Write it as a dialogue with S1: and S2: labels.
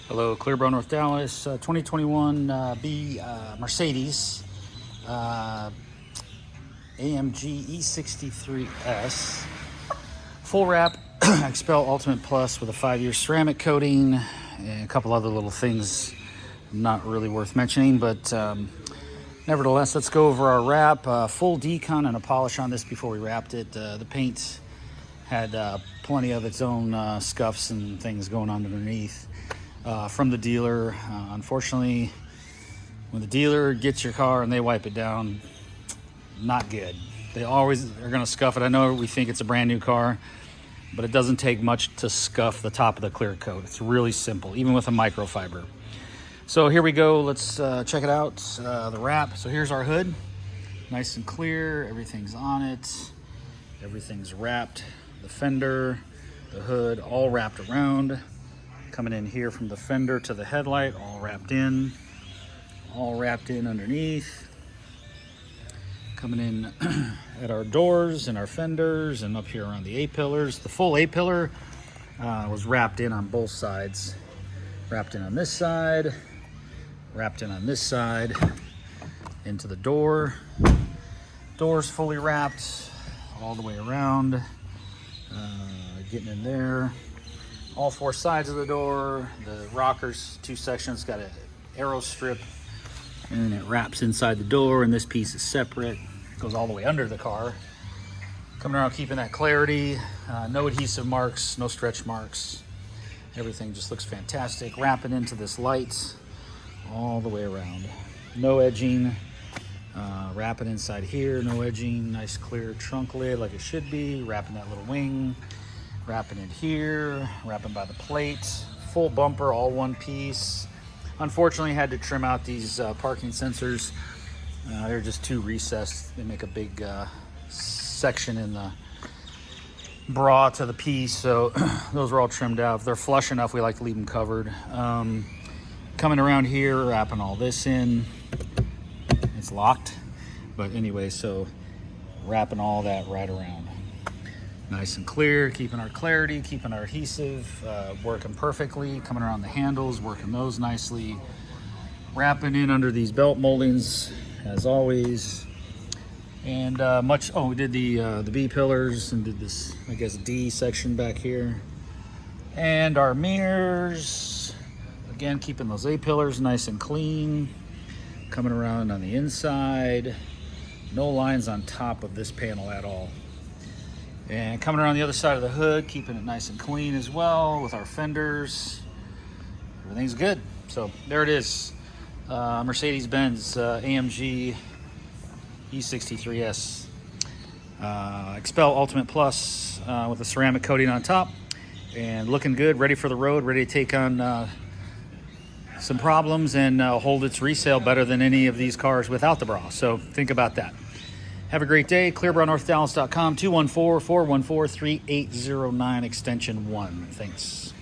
S1: Hello, Clearbrook, North Dallas, 2021 Mercedes AMG E63s, full wrap, XPEL Ultimate Plus with a 5-year ceramic coating and a couple other little things not really worth mentioning, but nevertheless, let's go over our wrap. Full decon and a polish on this before we wrapped it. The paint had plenty of its own scuffs and things going on underneath. From the dealer. Unfortunately, when the dealer gets your car and they wipe it down, not good. They always are going to scuff it. I know we think it's a brand new car, but it doesn't take much to scuff the top of the clear coat. It's really simple, even with a microfiber. So here we go. Let's check it out, the wrap. So here's our hood, nice and clear. Everything's on it. Everything's wrapped. The fender, the hood, all wrapped around. Coming in here from the fender to the headlight, all wrapped in underneath. Coming in at our doors and our fenders and up here around the A-pillars. The full A-pillar was wrapped in on both sides. Wrapped in on this side, wrapped in on this side, into the door. Door's fully wrapped all the way around, getting in there. All four sides of the door, the rockers, two sections, got an arrow strip, and it wraps inside the door, and this piece is separate. Goes all the way under the car. Coming around, keeping that clarity. No adhesive marks, no stretch marks. Everything just looks fantastic. Wrapping into this light all the way around. No edging. Wrapping inside here, no edging. Nice clear trunk lid like it should be. Wrapping that little wing. Wrapping it here, wrapping by the plate, full bumper, all one piece. Unfortunately, had to trim out these parking sensors. They're just too recessed. They make a big section in the bra to the piece, so those are all trimmed out. If they're flush enough, we like to leave them covered. Coming around here, wrapping all this in. It's locked, but anyway, so wrapping all that right around. Nice and clear, keeping our clarity, keeping our adhesive, working perfectly. Coming around the handles, working those nicely. Wrapping in under these belt moldings, as always. And we did the B pillars and did this, I guess, D section back here. And our mirrors, again, keeping those A pillars nice and clean. Coming around on the inside. No lines on top of this panel at all. And coming around the other side of the hood, keeping it nice and clean as well with our fenders. Everything's good. So there it is. Mercedes-Benz AMG E63s. XPEL Ultimate Plus with a ceramic coating on top. And looking good, ready for the road, ready to take on some problems and hold its resale better than any of these cars without the bra. So think about that. Have a great day. ClearBrownNorthDallas.com, 214-414-3809, extension 1. Thanks.